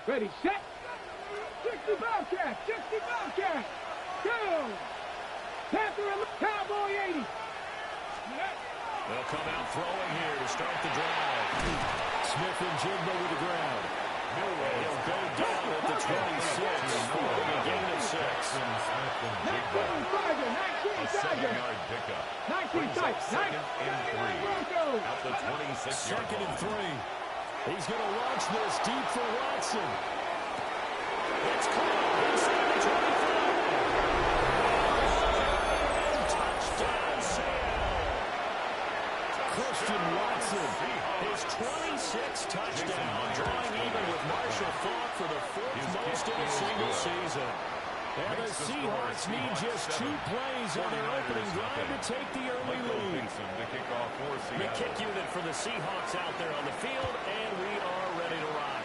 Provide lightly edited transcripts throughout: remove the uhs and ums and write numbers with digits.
Ready, set. 60 Bobcat, 60 Bobcat. Go. Panther and Cowboy 80. They'll come out throwing here to start the drive. Smith and Jigba with the ground. He'll go down at the 26 for a gain of 6. 19 Tiger, 19 Tiger. 19 Tiger, 19 Broncos. At the 26 yard Second and 3. He's going to launch this deep for Watson. It's caught inside the 25. Touchdown, Sam. Christian Watson, his 26th touchdown, drawing even with Marshall Faulk for the 4th most in a single season. And the Seahawks need just 2 plays on their opening drive to take the early lead. The kick unit for the Seahawks out there on the field, and we are ready to rock.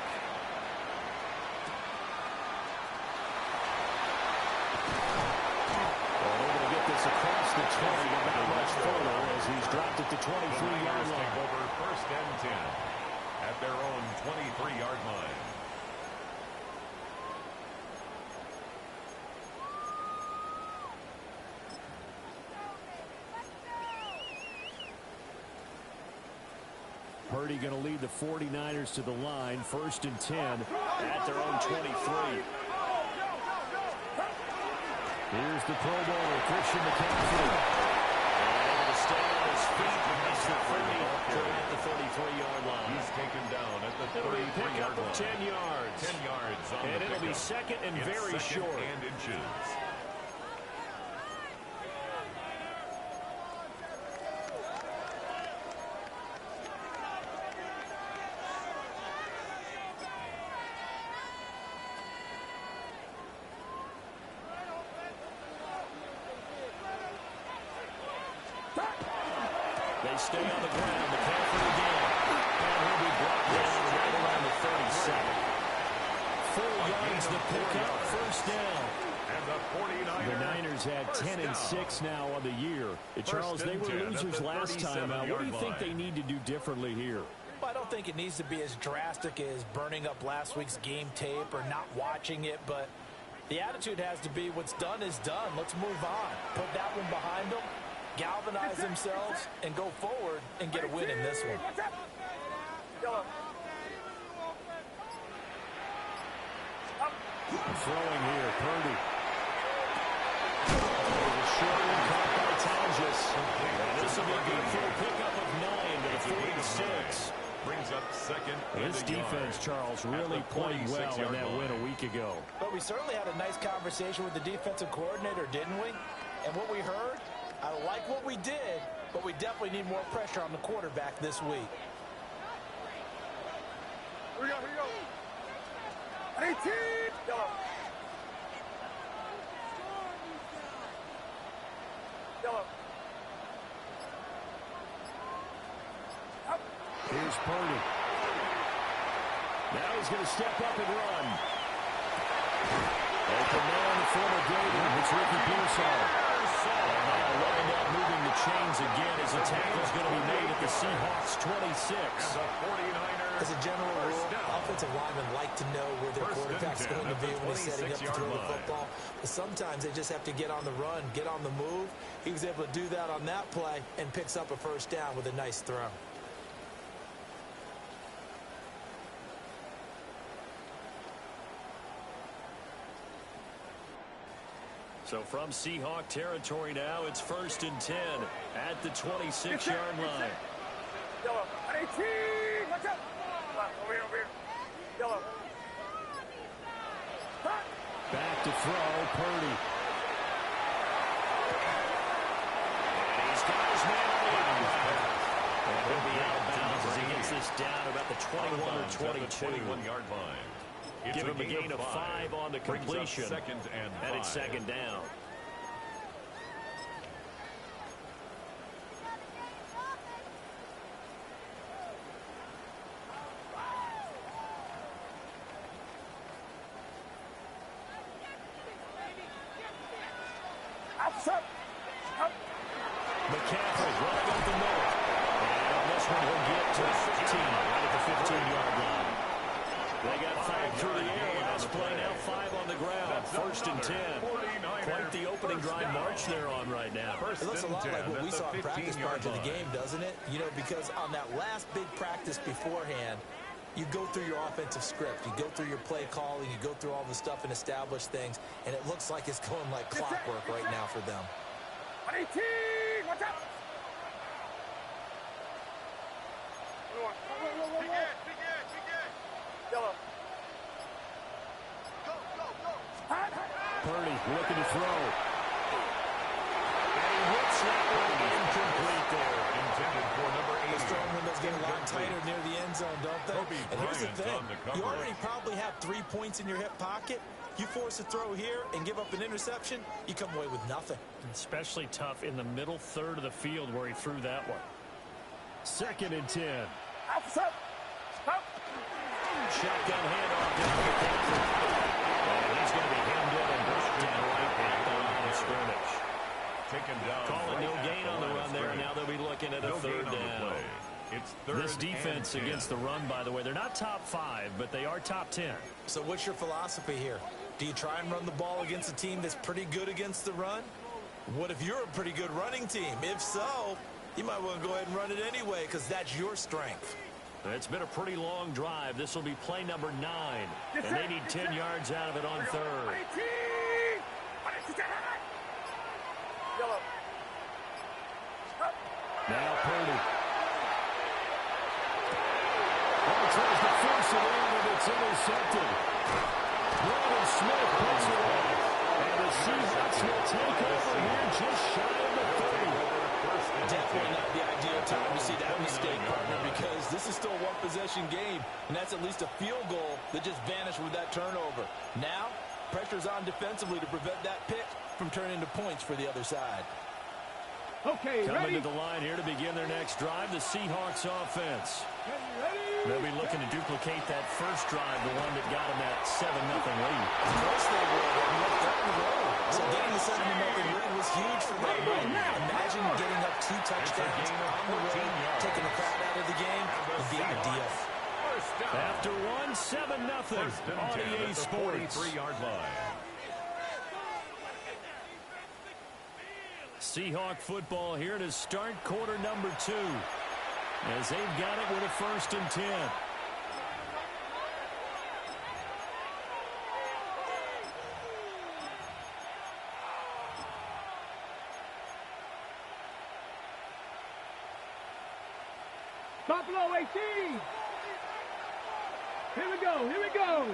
Across the 20, but not much further as he's dropped it to 23-yard line. Over 1st and 10 at their own 23-yard line. Purdy going to lead the 49ers to the line, 1st and 10 at their own 23. Here's the Pro Bowler, Christian McCaffrey. And able to stay on his feet past the 30 at the 33-yard line. He's taken down at the 33-yard line. 10 yards. 10 yards on and the it'll be second and it's very second short. And inches. They stay on the ground. McCaffrey again. And he'll be brought down right around the 37. 4 yards to pick up, 1st down. And the 49ers. The Niners had 10 and 6 now on the year. Charles, they were losers last time. What do you think they need to do differently here? Well, I don't think it needs to be as drastic as burning up last week's game tape or not watching it, but the attitude has to be what's done is done. Let's move on. Put that one behind them. Galvanize themselves and go forward and get a win in this one. Throwing here, Purdy. The short one caught by Tonjes. And this will be good for a pickup of 9 to the 46. Brings up second. This defense, Charles, really played well in that win a week ago. But we certainly had a nice conversation with the defensive coordinator, didn't we? And what we heard, I like what we did, but we definitely need more pressure on the quarterback this week. Here we go, here we go. 18. Go. Go. Here's Purdy. Now he's going to step up and run. Open man, the former Gator. It's Ricky Pearsall. Lined up, moving the chains again as the tackle's going to be made at the Seahawks 26. The 49ers. As a general rule, offensive linemen like to know where their quarterback's going to be when he's setting up to throw the football. But sometimes they just have to get on the run, get on the move. He was able to do that on that play and picks up a 1st down with a nice throw. So from Seahawk territory now, it's 1st and 10 at the 26-yard line. Yellow. 18. Watch out. Over here, over here. Yellow. Back to throw, Purdy. And he's got his man on the outside. And he'll be out of bounds as he gets this down about the 21 or 22. 21-yard line. Give him a gain of 5 on the completion. And it's 2nd down. McCaffrey running up the middle. And on this one, he'll get to the 15, right at the 15-yard line. They got 5 through the air last play, now 5 on the ground. First and 10. Quite the opening drive march they're on right now. It looks a lot like what we saw in practice prior to the game, doesn't it? You know, because on that last big practice beforehand, you go through your offensive script, you go through your play calling, you go through all the stuff and establish things, and it looks like it's going like clockwork right now for them. 18, watch out! Yellow. Purdy looking to throw. And he hits that one incomplete there. Intended for number 80. The strong windows get a lot tighter near the end zone, don't they? And here's the thing. You already probably have 3 points in your hip pocket. You force a throw here and give up an interception, you come away with nothing. Especially tough in the middle third of the field where he threw that one. Second and 10. Stop. Shotgun handoff down to Panther. And he's going to be hemmed in and brought down right at the line of scrimmage. Taken down. Call it no gain on the run there. Now they'll be looking at a third down. It's third. This defense against the run, by the way, they're not top 5, but they are top 10. So what's your philosophy here? Do you try and run the ball against a team that's pretty good against the run? What if you're a pretty good running team? If so, you might want to go ahead and run it anyway because that's your strength. It's been a pretty long drive. This will be play number 9. And they need 10 yards out of it on third. Now Purdy. Tries to force it in, and it's intercepted. Brandon Smith puts it off. And the Seahawks will take over here just shy of the 30. Definitely not the ideal time to see that mistake, partner, because this is still a one-possession game, and that's at least a field goal that just vanished with that turnover. Now, pressure's on defensively to prevent that pick from turning into points for the other side. Okay, Coming ready? to the line here to begin their next drive, the Seahawks offense. Ready? They'll be looking to duplicate that first drive, the one that got them that 7-0 lead. Of course they will. So getting the 7-0 lead was huge for them. Imagine getting up 2 touchdowns on the road, taking the crowd out of the game would be ideal. After 7-0 on EA Sports. 43-yard line. Seahawk football here to start quarter number 2. As they've got it with a first and 10. Buffalo 18. Here we go.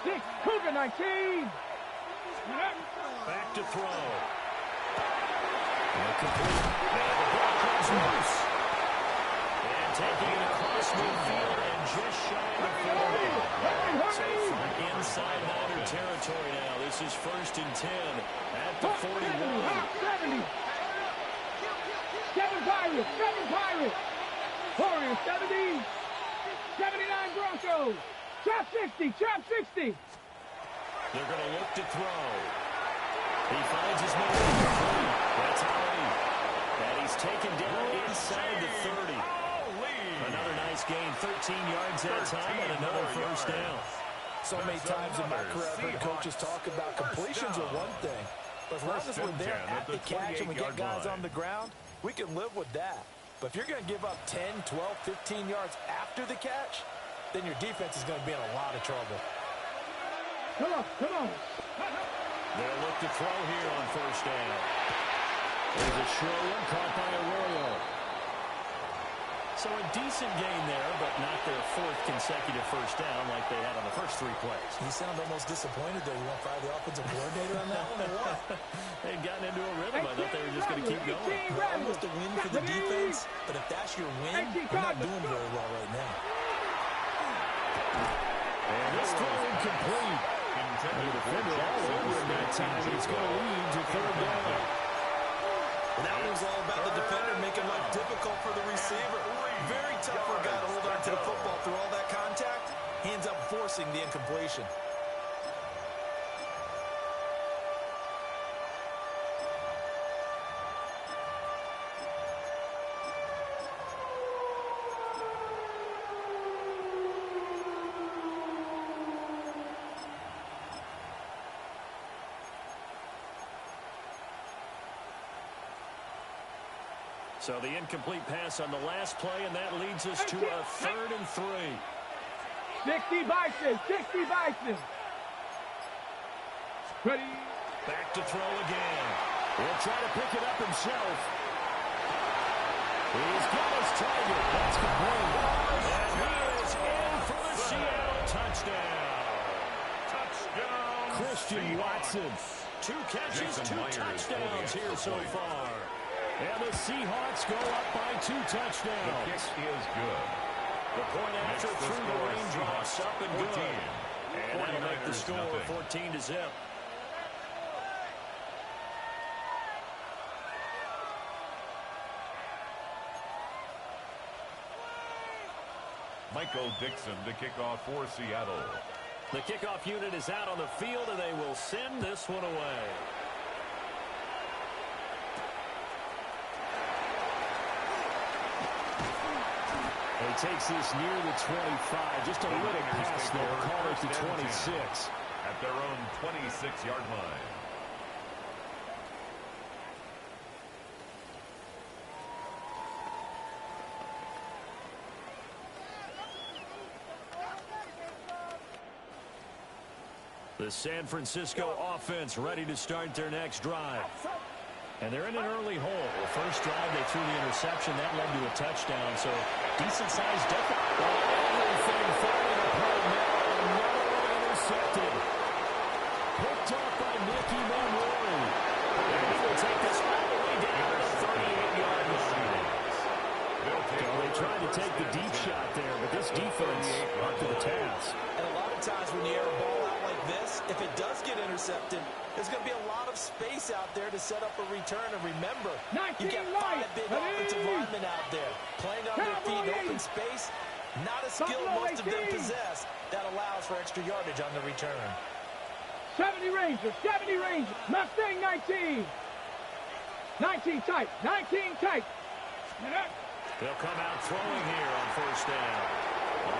6, Cougar 19. Back to throw. And complete. And the ball comes loose. And taking it across midfield and just shy of the 40. So from inside Niner territory now. This is first and 10 at the 41. 70. 7 Pirates. Warriors 70. 79 Broncos. Trap 60. They're going to look to throw. He finds his man at the 3. That's Ali. And he's taken down inside the 30. Another nice gain, 13 yards that time, and another first down. So many times in my career, I've heard coaches talk about completions are one thing. But as long as we're there at the catch and we get guys on the ground, we can live with that. But if you're going to give up 10, 12, 15 yards after the catch, then your defense is going to be in a lot of trouble. Come on. They'll look to throw here on first down. There's a short one caught by Arroyo. So a decent gain there, but not their 4th consecutive first down like they had on the first 3 plays. You sound almost disappointed there. You want to fire the offensive coordinator on that one or what? They'd gotten into a rhythm. I thought they were just going to keep going. Almost a win for the defense, but if that's your win, you're not doing very well right now. And this throw incomplete. The defender all over him that time. It's going to lead to third down. Well, that was all about the defender making life difficult for the receiver. Very tough for a guy to hold on to the football through all that contact. He ends up forcing the incompletion. So the incomplete pass on the last play, and that leads us to a 3rd and 3. 60 Bison, 60 Bison. Ready. Back to throw again. He'll try to pick it up himself. He's got his target. That's complete. And he is in for the Seattle touchdown. Touchdown, Christian Watson. 2 catches, Jason 2 Myers touchdowns for the here so point. far. And the Seahawks go up by 2 The touchdowns. kick is good. The point after Makes the through the score raindrops up and 14. good. And that'll make the 49ers score nothing. 14-0. Michael Dixon to kick off for Seattle. The kickoff unit is out on the field, and they will send this one away. He takes this near the 25. Just a little pass there. Call it to 26. At their own 26-yard line. The San Francisco offense ready to start their next drive. And they're in an early hole. The first drive, they threw the interception. That led to a touchdown. So, decent-sized difference. Everything falling apart now. Another one intercepted. Picked up by Nicky Monroe. And he will take this all the way down to the 38-yard line. They tried to take the deep shot there, but this defense up to the task. And a lot of times when you air a ball out like this, if it does get intercepted, there's going to be a lot of space out there to set up a return. And remember, you got 5 big offensive linemen out there playing on their feet in open space. Not a skill most of them possess that allows for extra yardage on the return. 70 Rangers, 70 Rangers. Mustang 19. 19 tight, 19 tight. They'll come out throwing here on first down.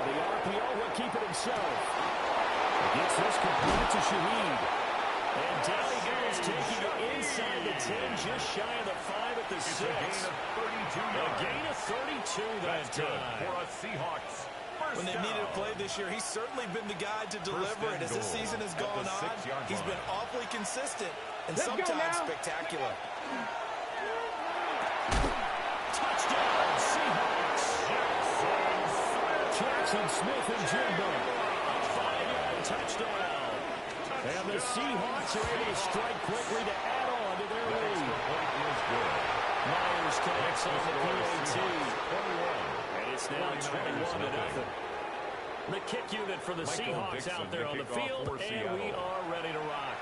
The RPO will keep it himself. Gets this completed to Shaheed. And down he goes, taking it inside the 10, just shy of the 5 at the 6. A gain of 32 A gain of 32 that time. For a Seahawks. When they needed a play this year, he's certainly been the guy to deliver it. As this season has gone on, he's been awfully consistent and sometimes spectacular. Touchdown, Seahawks. Jackson Smith and Jimbo. A 5-yard touchdown. And the Seahawks are able to strike quickly to add on to their lead. Myers connects on the PAT. And it's now 21-0. The kick unit for the Seahawks out there on the field, and we are ready to rock.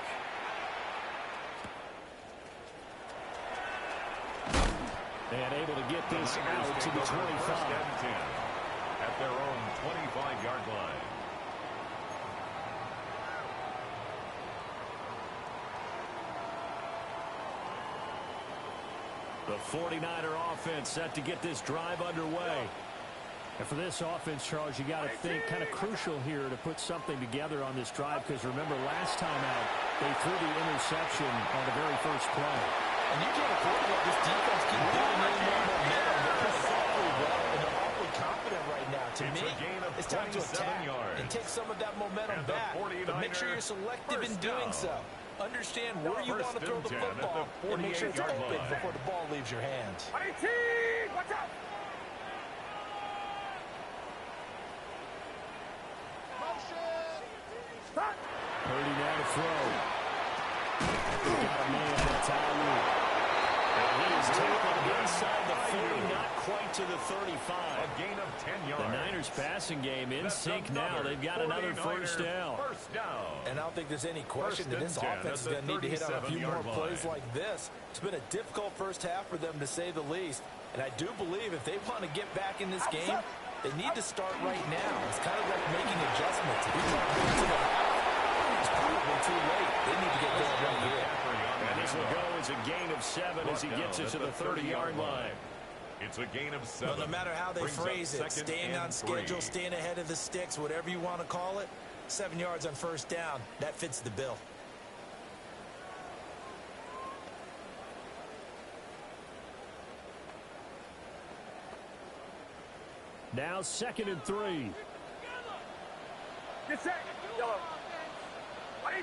And able to get this out to the 25. At their own 25-yard line. The 49er offense set to get this drive underway. And for this offense, Charles, you got to think kind of crucial here to put something together on this drive, because remember last time out they threw the interception on the very first play. And you can't afford to let this defense keep building any more momentum. They're playing awfully well, and they're awfully confident right now. To me, it's time to attack and take some of that momentum back. But make sure you're selective in doing so. Understand where you want to throw the football and make sure it's open before the ball leaves your hands. 18, watch out! Purdy now to throw. Got a man, that's Ayuk. And he is taken inside the 40, not quite to the 35. A gain of 10 yards. The Niners passing game in sync now. They've got another first down. First down. And I don't think there's any question that this offense is going to need to hit on a few more plays like this. It's been a difficult first half for them, to say the least. And I do believe if they want to get back in this game, they need to start right now. It's kind of like making adjustments. If you try to get to the half, it's probably too late. They need to get going right here. And this will go as a gain of 7 as he gets it to the 30-yard line. It's a gain of 7. Well, no matter how they phrase it, staying on schedule, staying ahead of the sticks, whatever you want to call it, 7 yards on first down, that fits the bill. Now 2nd and 3. Get set. Yellow. 18.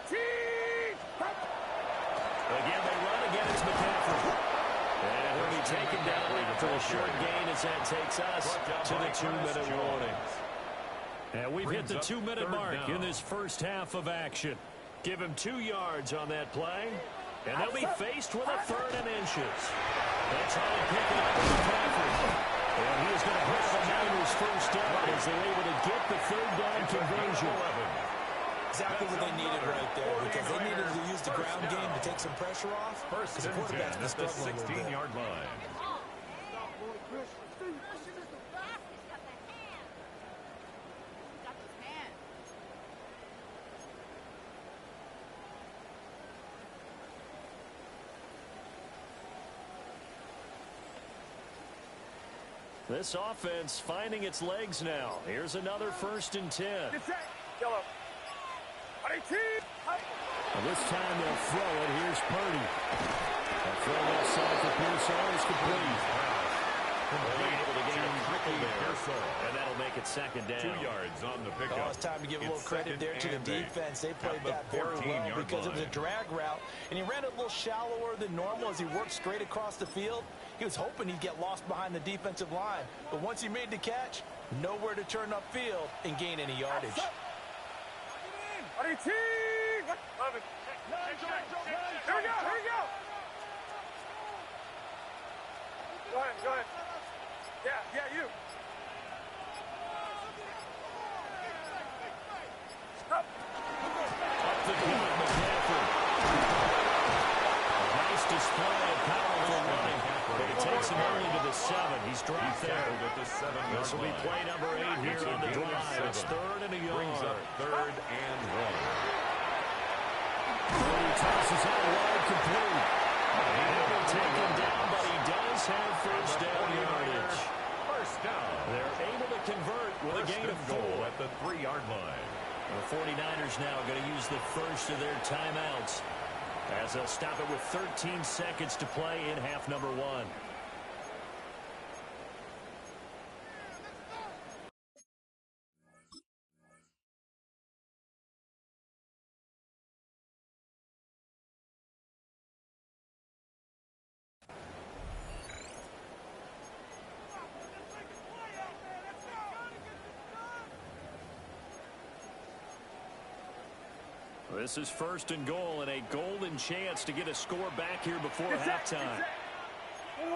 Again, they run. Again, it's McCaffrey. And he'll be taken down for a short gain as that takes us to the 2-minute warning. And we've hit the 2-minute mark in this first half of action. Give him 2 yards on that play, and they'll be faced with a 3rd and inches. They'll try to pick it up with McCaffrey. And he is going to hit the Niners' first down as they're able to get the 3rd down conversion. Exactly what they needed right there, because they needed to use the ground game to take some pressure off. First Because the and 10 quarterback's been at the struggling a little bit. 16-yard line. This offense finding its legs now. Here's another 1st and 10. Get set. Yellow. 18. And this time they'll throw it. Here's Purdy. The throw left side for Pearsall is complete. Able to gain and that'll make it 2nd down. 2 yards on the pickup. Oh, it's time to give a little credit there to the defense. They played that very well because it was a drag route, and he ran it a little shallower than normal as he worked straight across the field. He was hoping he'd get lost behind the defensive line, but once he made the catch, nowhere to turn upfield and gain any yardage. 18. 11. Here we go. Go ahead. Yeah, you. Stop. Up the field, McCaffrey. A nice display of powerful running, but it takes him only to the 7. He's dropped there. This will be play number 8 here on the drive. It's 3rd and a yard. Brings up 3rd and 1. He tosses out wide complete. He'll be taken down, but he does have first down yardage. First down. They're able to convert with a gain of 4 at the 3-yard line. The 49ers now going to use the first of their timeouts as they'll stop it with 13 seconds to play in half number 1. This is 1st and goal and a golden chance to get a score back here before halftime. 18.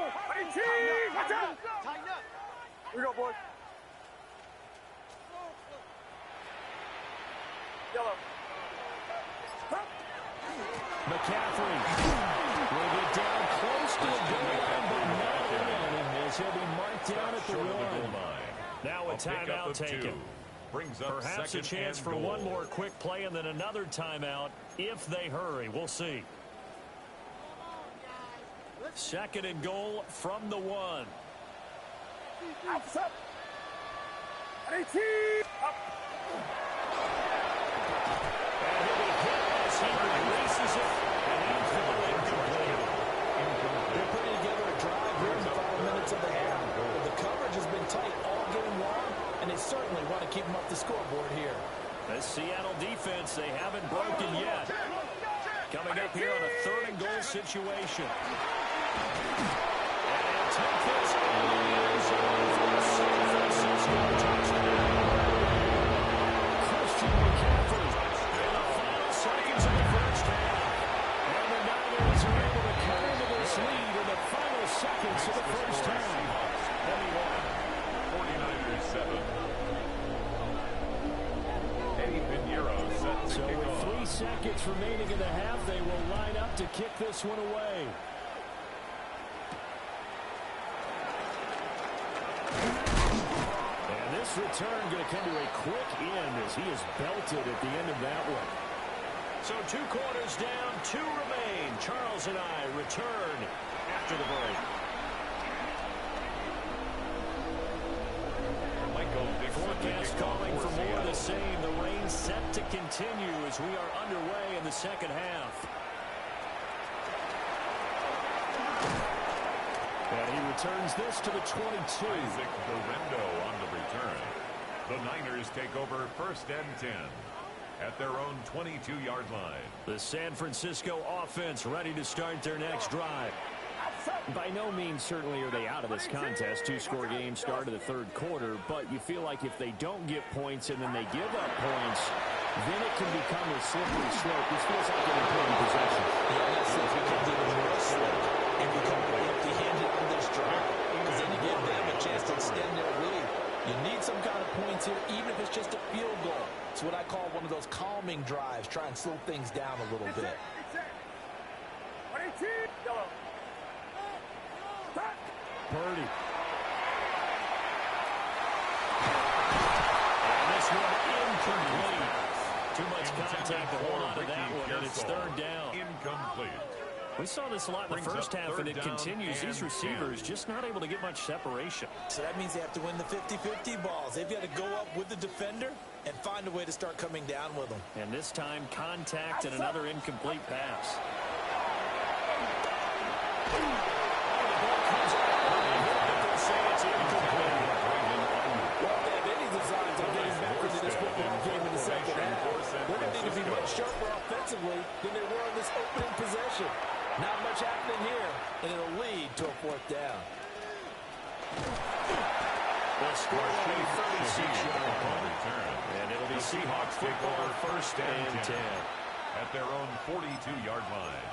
Watch out. Tighten up. Here we go, boys. Yellow. McCaffrey will get down close to the goal line, but not in, as he'll be marked down at the 1. Now a timeout taken. Perhaps a chance for one more quick play and then another timeout if they hurry. We'll see. 2nd and goal from the 1. Up. 18. Up. And he'll be hit as he releases it, and he's incomplete. They're putting together a drive here in the final minutes of the half. But the coverage has been tight all game long, and they certainly want to keep them up the scoreboard here. The Seattle defense, they haven't broken yet. Coming up here on a 3rd and goal situation. And they'll take this all the way for the San Francisco touchdown. Christian McCaffrey in the final seconds of the first half. And the Niners are able to cut into this lead in the final seconds of the first half. 49ers 7. So with 3 seconds remaining in the half, they will line up to kick this one away. And this return going to come to a quick end as he is belted at the end of that one. So 2 quarters down, 2 remain. Charles and I return after the break. Forecast calling for more of the same. The rain set to continue as we are underway in the second half. And he returns this to the 22. Isaac Berendo on the return. return. The Niners take over 1st and 10 at their own 22-yard line. The San Francisco offense ready to start their next drive. By no means certainly are they out of this contest. 2-score game start of the 3rd quarter, but you feel like if they don't get points and then they give up points, then it can become a slippery slope. This feels like an important possession. Yeah, that's if you can get more slip and become empty-handed on this drive, because then you give them a chance to extend their lead. You need some kind of points here, even if it's just a field goal. It's what I call one of those calming drives. Try and slow things down a little bit. Purdy. And this one incomplete. Too much contact to hold up to that one, and it's 3rd down. Incomplete. We saw this a lot in the first half, and it continues. These receivers just not able to get much separation. So that means they have to win the 50-50 balls. They've got to go up with the defender and find a way to start coming down with them. And this time, contact and another incomplete pass. Well, they have any designs on getting back into this football game in the second half. They're going to need to be much sharper offensively than they were in this opening possession. Not much happening here, and it'll lead to a 4th down. The score will be 36-yard return. And it'll be Seahawks football 1st and 10 at their own 42-yard line.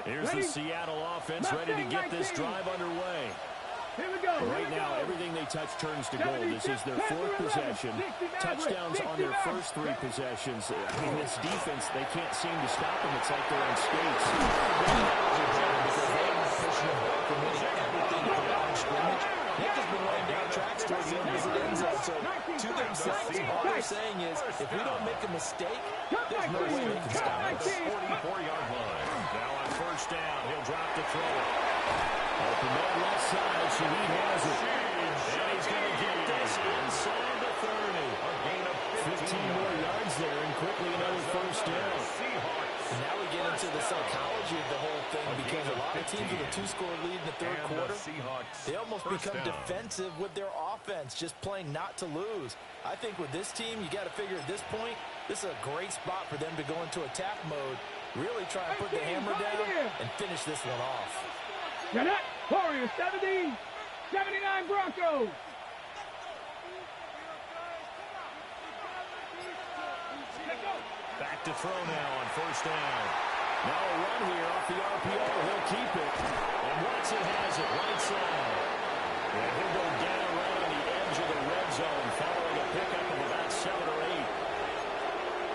Here's the Seattle offense ready to get this drive underway. Here we go. Right now, everything they touch turns to gold. This is their 4th possession. Touchdowns on their first 3 possessions. I mean, this defense, they can't seem to stop them. It's like they're on skates. They've just been laying down tracks towards the opposite end zone. So to themselves, all they're saying is, if we don't make a mistake, there's no way they can stop us. 44-yard line. Now on 1st down, he'll drop to throw it. Open that left side, so he has it. And he's going to get this inside the 30. A gain of 15 more yards there, and quickly another 1st down. And now we get into the psychology of the whole thing, because a lot of teams with a 2-score lead in the 3rd quarter, they almost become defensive with their offense, just playing not to lose. I think with this team, you got to figure at this point, this is a great spot for them to go into attack mode, really try and put the hammer down and finish this one off. Get up, Warriors 70, 79 Broncos. Back to throw now on 1st down. Now a run here off the RPO. He'll keep it. And Watson has it right side. And he'll go down right on the edge of the red zone following a pickup of about 7 or 8.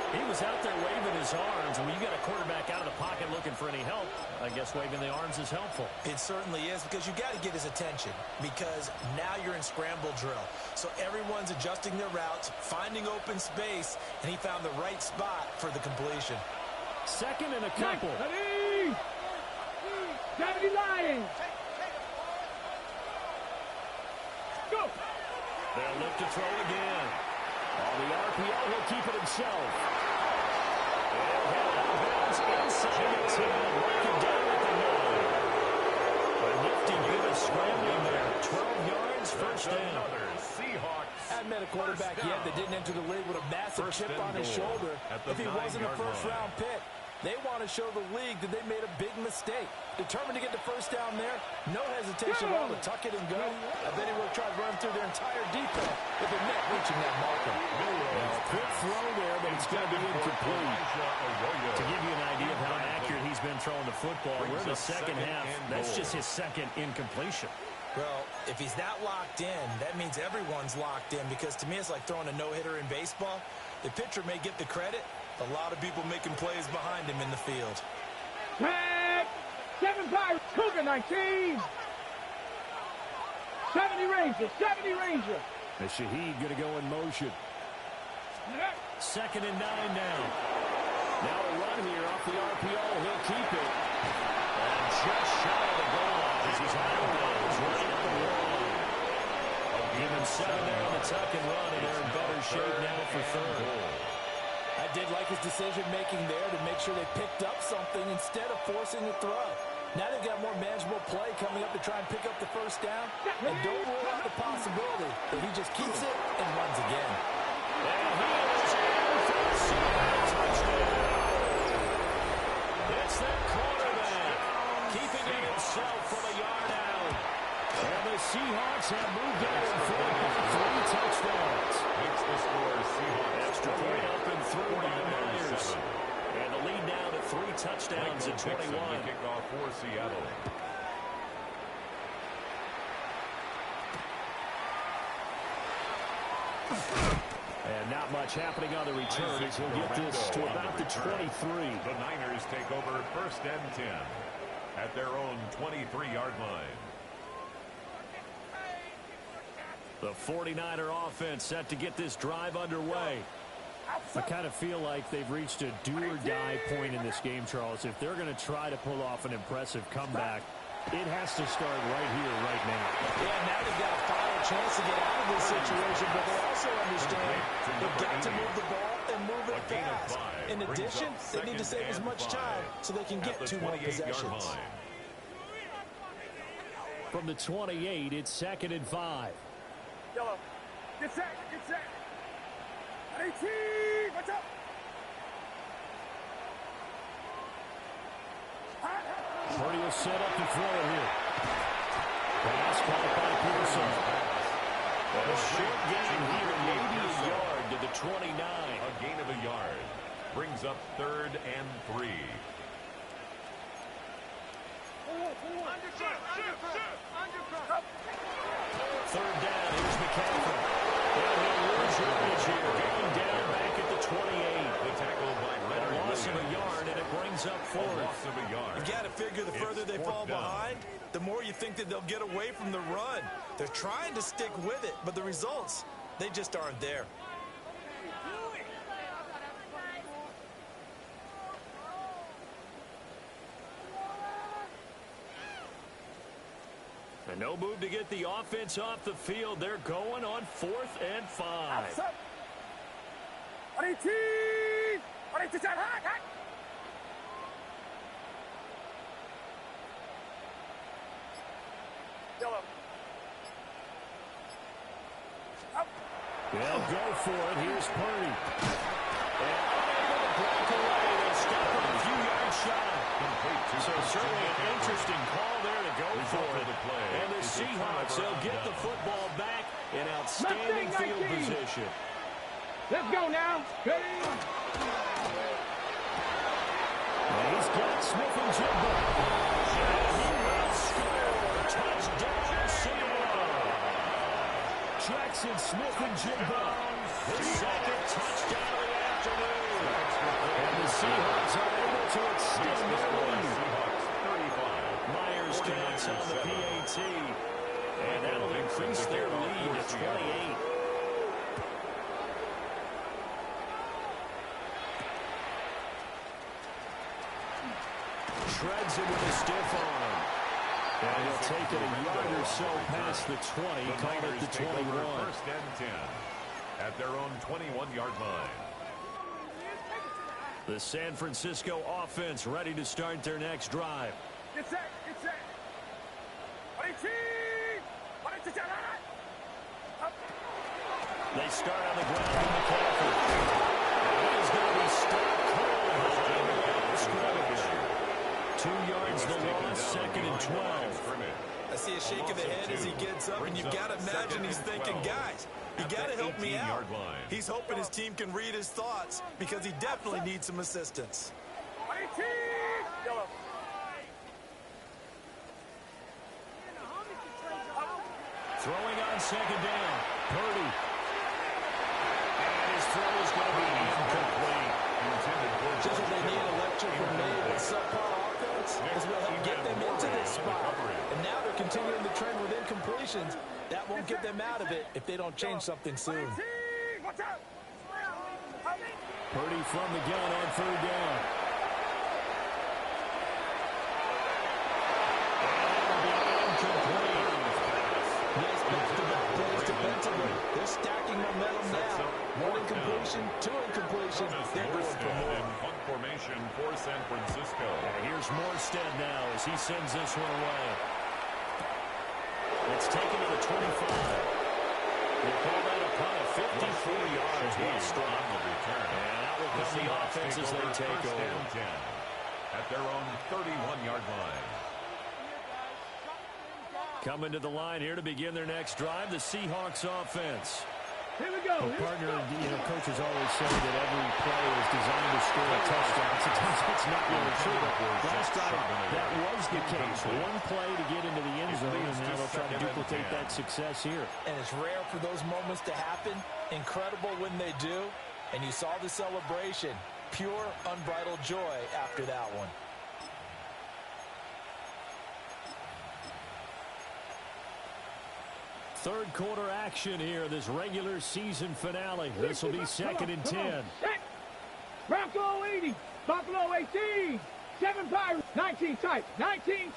He was out there waving his arms. When you got a quarterback out of the pocket looking for any help, I guess waving the arms is helpful. It certainly is, because you got to get his attention, because now you're in scramble drill. So everyone's adjusting their routes, finding open space, and he found the right spot for the completion. 2nd and a couple. 70 Lions. Go. They'll look to throw again. On the RPO, he'll keep it himself. Inside the 10, working down at the 9. A nifty bit of scrambling there. 12 yards, 1st down. Seahawks. Hadn't met a quarterback yet that didn't enter the league with a massive chip on his shoulder if he wasn't a 1st-round pick. They want to show the league that they made a big mistake. Determined to get the 1st down there. No hesitation at all to tuck it and go. I bet he would have tried to run through their entire defense if it meant reaching that marker. Quick throw there, but it's going to be incomplete. To give you an idea of how accurate he's been throwing the football, we're in the 2nd half. That's just his 2nd incompletion. Well, if he's that locked in, that means everyone's locked in, because to me it's like throwing a no-hitter in baseball. The pitcher may get the credit. A lot of people making plays behind him in the field. Tag! 7 Pirates, Cougar 19. 70 Rangers, 70 Rangers. The Shaheed going to go in motion. 2nd and 9 now. Now a run here off the RPO. He'll keep it. And just shy of the goal line as he's right up the wall. Give 7 there on the tuck and run, and they're in better shape now for third. I did like his decision-making there to make sure they picked up something instead of forcing the throw. Now they've got more manageable play coming up to try and pick up the first down. And don't rule out the possibility that he just keeps it and runs again. And he is in for the Seahawks touchdown. It's their quarterback, keeping it himself from a yard out. And the Seahawks have moved on and forward by 3 touchdowns. Makes the score Seahawks. Extra point up and through by the Niners. And the lead now to 3 touchdowns at 21. Kickoff for Seattle. And not much happening on the return as he'll get this to about the 23. The Niners take over first and 10 at their own 23-yard line. The 49er offense set to get this drive underway. I kind of feel like they've reached a do-or-die point in this game, Charles. If they're going to try to pull off an impressive comeback, it has to start right here, right now. Yeah, now they've got a final chance to get out of this situation, but they also understand they've got to move the ball and move it fast. In addition, they need to save as much time so they can get 2 more possessions. From the 28, it's 2nd and 5. Yellow. Get set. Get set. 18. What's up? Purdy will set up to throw it here. Pass caught by Peterson. A short gain here, maybe a yard to the 29. A gain of a yard brings up 3rd and 3. Third down, here's McCaffrey. And he'll lose yardage here, going down back at the 28. The tackle by Leonard A loss of Williams. a yard, and it brings up 4th. Loss of a yard. You got to figure the further they fall behind, the more you think that they'll get away from the run. They're trying to stick with it, but the results, they just aren't there. And no move to get the offense off the field. They're going on 4th and 5. 18. 18. Hot. Yellow. They'll go for it. Here's Purdy. And unable to break away. They stop him a few yards shy. So certainly an interesting call there to go for it. And the Seahawks, they'll get the football back in outstanding field position. Let's go now. And he's got Smith and Jigba. And he will score. Touchdown, Seahawks. Jackson Smith and Jigba. His 2nd touchdown of the afternoon. And the Seahawks are able to extend their lead. Myers counts on the PAT. And that'll increase their lead to 28. Shreds it with a stiff arm. And he'll take it a yard or so past the 20, call it the 21. First and 10 at their own 21-yard line. The San Francisco offense ready to start their next drive. Get set. 18. They start on the ground with McCaffrey. He's going to be stuck cold behind the line of scrimmage. 2 yards the loss, 2nd and 12. I see a shake of the head as he gets up, and you've got to imagine he's thinking, guys, you got to help me out. He's hoping his team can read his thoughts because he definitely needs some assistance. 18. Yellow. Throwing on 2nd down, Purdy. And his throw is going to be incomplete. Just what they need, electric grenade with subpar offense is what helped get them into this spot. And now they're continuing the trend with incompletions. That won't get them out of it if they don't change something soon. Purdy from the gun on 3rd down. And that'll be incomplete. Nice pass to the plays defensively. They're stacking momentum now. One incompletion, two incompletions. They're going for more. Punt formation for San Francisco. Here's Morstead now as he sends this one away. It's taken to the 25. They call that a punt of 54 yards. Well struck. And out will come the offense as they take over. At their own 31-yard line. Coming to the line here to begin their next drive, the Seahawks offense. Here we go. Well, partner, coaches always say that every play is designed to score a touchdown. Sometimes it's not really true. Last time, that was the case. One play to get into the end zone, and now they'll try to duplicate that success here. And it's rare for those moments to happen. Incredible when they do. And you saw the celebration. Pure, unbridled joy after that one. Third quarter action here, this regular season finale. This will be 2nd and 10. Bronco 80, Buffalo 18, 7 Pirates, 19 tight, 19.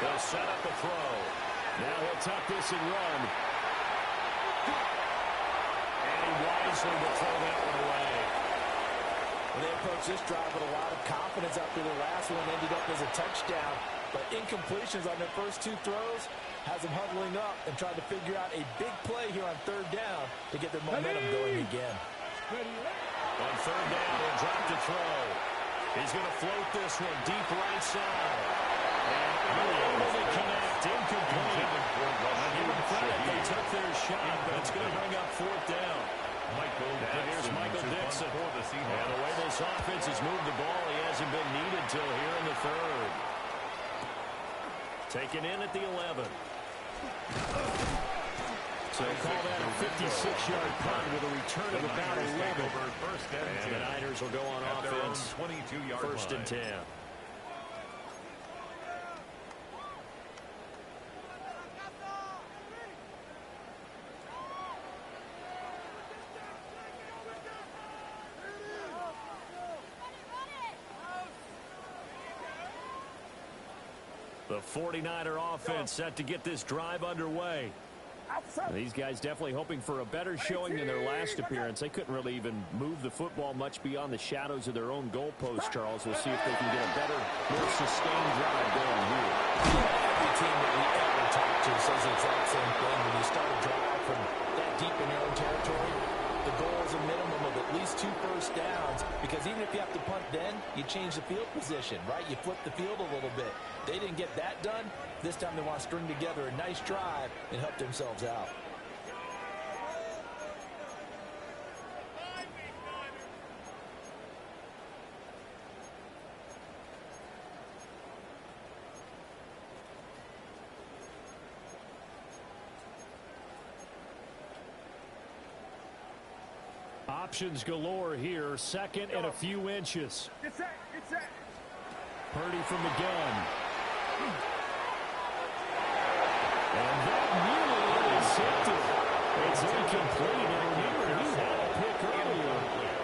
They'll set up a throw. Now he'll tuck this and run. And he wisely will throw that one away. Well, they approached this drive with a lot of confidence after the last one ended up as a touchdown. But incompletions on their first two throws has them huddling up and trying to figure out a big play here on third down to get their momentum going again. On third down, he'll drop to throw. He's going to float this one deep right side. And unable to connect. Incomplete. I'll give them credit. They took their shot, but it's going to bring up fourth down. Here's Michael Dixon. And the way this offense has moved the ball, he hasn't been needed till here in the third. Taken in at the 11. So call that a 56-yard punt with a return of about 11. And the Niners will go on offense. 1st and 10. The 49er offense set to get this drive underway. These guys definitely hoping for a better showing than their last appearance. They couldn't really even move the football much beyond the shadows of their own goalpost, Charles. We'll see if they can get a better, more sustained drive going here. Every team that we ever talk to says the exact same thing. When you start a drive from that deep in your own territory, the goal is a minimum of at least 2 first downs, because even if you have to punt then, you change the field position, right? You flip the field a little bit. They didn't get that done. This time they want to string together a nice drive and help themselves out. Options galore here. 2nd and a few inches. Purdy from the gun. And that nearly intercepted. It's incomplete. And remember, he had a pick earlier,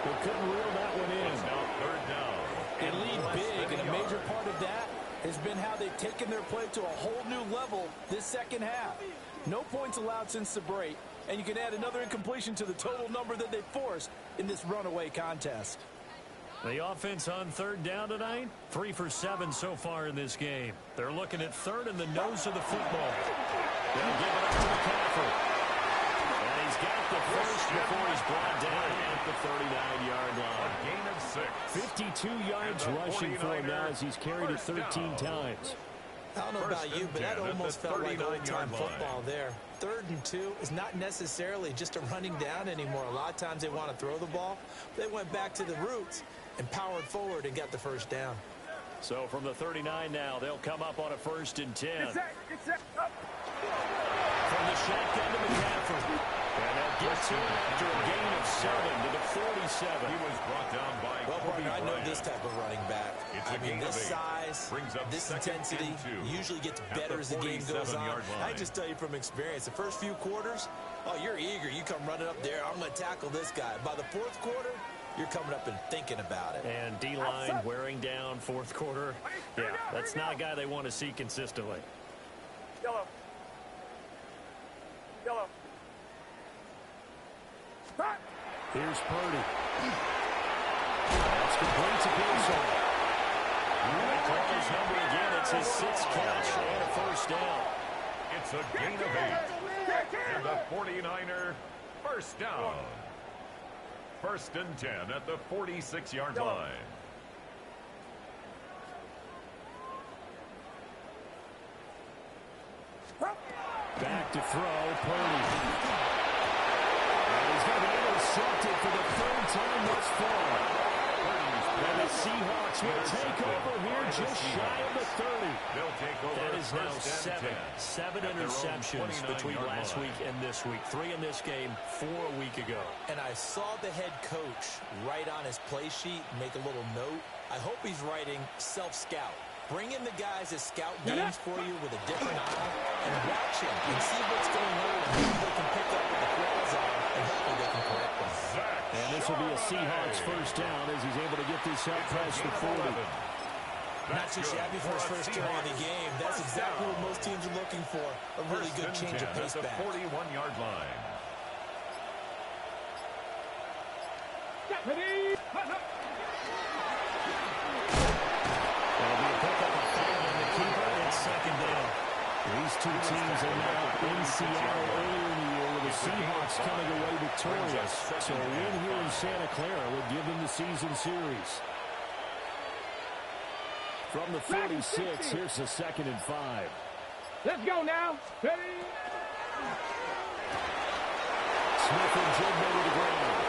but couldn't reel that one in. It's now 3rd down. They lead big, and a major part of that has been how they've taken their play to a whole new level this second half. No points allowed since the break, and you can add another incompletion to the total number that they forced in this runaway contest. The offense on 3rd down tonight, 3 for 7 so far in this game. They're looking at 3rd in the nose of the football. They'll give it up to McCaffrey. And he's got the first before he's brought down at the 39-yard line. A gain of 6. 52 yards rushing for him now as he's carried it 13 times. I don't know about you, but that almost felt like old-time football there. 3rd and 2 is not necessarily just a running down anymore. A lot of times they want to throw the ball. They went back to the roots and powered forward and got the first down. So from the 39 now, they'll come up on a 1st and 10. From the shotgun to McCaffrey. And they'll get to it after a gain of 7 to the 47. He was brought down by partner, I know this type of running back. I mean, this size, this intensity usually gets better as the game goes on. I just tell you from experience, the first few quarters, oh, you're eager. You come running up there. I'm going to tackle this guy. By the 4th quarter, you're coming up and thinking about it. And D-line wearing down 4th quarter. Yeah, that's not a guy they want to see consistently. Yellow. Here's Purdy. That's complete to Pearson. They call his number again. It's his 6th catch and a first down. It's a gain of 8. And the 49er first down. 1st and 10 at the 46-yard line. Back to throw, Purdy. And he's going to be intercepted for the 3rd time thus far. And the Seahawks will take over here just shy of the 30. They'll take over. That is now 7 at their own interceptions between 29-yard last line. week and this week. 3 in this game, 4 a week ago. And I saw the head coach write on his play sheet, make a little note. I hope he's writing self-scout. Bring in the guys that scout games for you with a different eye and watch him and see what's going on and who they can pick up with the flaws on and hopefully they can correct them. And this will be a Seahawks first down as he's able to get this out past the 40. Not too shabby for his first carry of the game. That's exactly what most teams are looking for. A really good change of pace back. 41-yard line. Ready? That'll be a pickup of 5 on the keeper and 2nd down. These two teams are now in Seattle earlier in the year with the Seahawks coming away victorious. So a win here in Santa Clara would give them the season series. From the 46, here's the 2nd and 5. Let's go now. Ready? Smith and Jigba to the ground.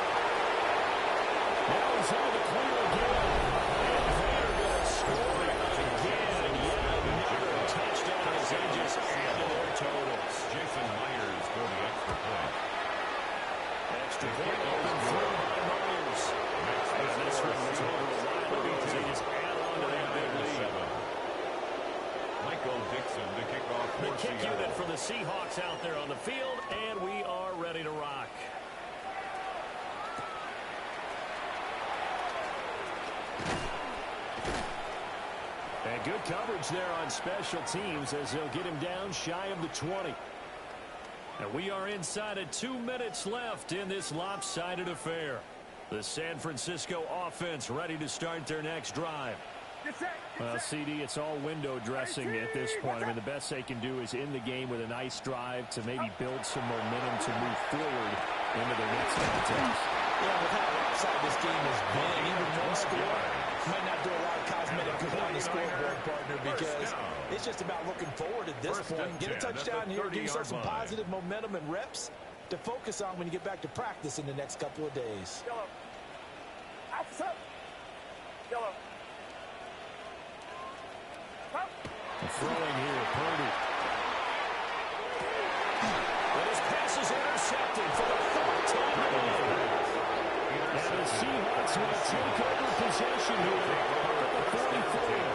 Now he's able to clear again. And they're going to score again. Yet another touchdown as they just added their totals. Jason Myers for the extra point. Extra point open through by Myers. And this one was over O'Reilly as they just add on to that big lead. Michael Dixon to kick off The for kick Seattle. unit for the Seahawks out there on the field, and we are ready to rock. And good coverage there on special teams as they'll get him down shy of the 20. And we are inside of 2 minutes left in this lopsided affair. The San Francisco offense ready to start their next drive. Well, CD, it's all window dressing at this point. I mean, the best they can do is end the game with a nice drive to maybe build some momentum to move forward into their next contest. Yeah, with how outside this game has been, even one score might not do a lot of cosmetic good on the scoreboard, partner, because it's just about looking forward at this point. Get a touchdown here, give yourself some positive momentum and reps to focus on when you get back to practice in the next couple of days. Yellow. Outside. Yellow. Throwing here, Purdy. But his pass is intercepted for the 4th time in a row. And the Seahawks will take over possession here at the 44.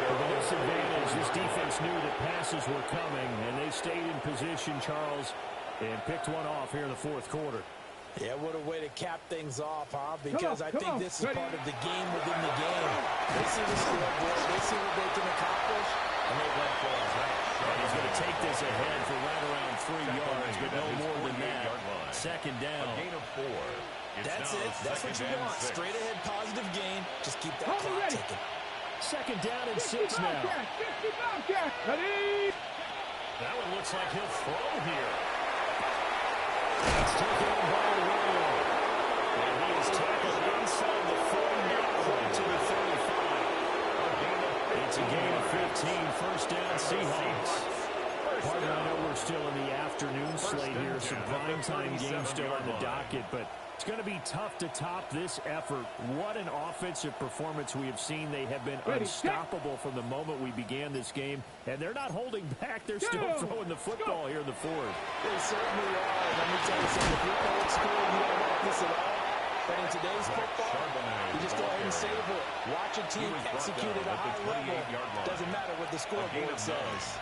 With a disadvantage, this defense knew that passes were coming, and they stayed in position, Charles, and picked one off here in the 4th quarter. Yeah, what a way to cap things off, huh? Because I think this is part of the game within the game. They see the scoreboard, they see what they can accomplish, and they went for it. And he's going to take this ahead for right around 3 yards, but no more than that. 2nd down. A gain of 4. That's it. That's what you want. Straight ahead, positive gain. Just keep that clock ticking. 2nd down and 6 now. Ready? That one looks like he'll throw here. It's taken in by Royal. And he is tackled inside the 40-yard line to the 35. It's a gain of 15. First down, Seahawks. Partner, I know we're still in the afternoon slate here. Some primetime games still on the docket, but it's going to be tough to top this effort. What an offensive performance we have seen. They have been unstoppable from the moment we began this game, and they're not holding back. They're still throwing the football here in the 4th. They certainly are. Let me tell you something. If you're old school, you don't like this at all. But in today's football, you just go ahead and savor it. Watch a team execute at a high level. Doesn't matter what the scoreboard says.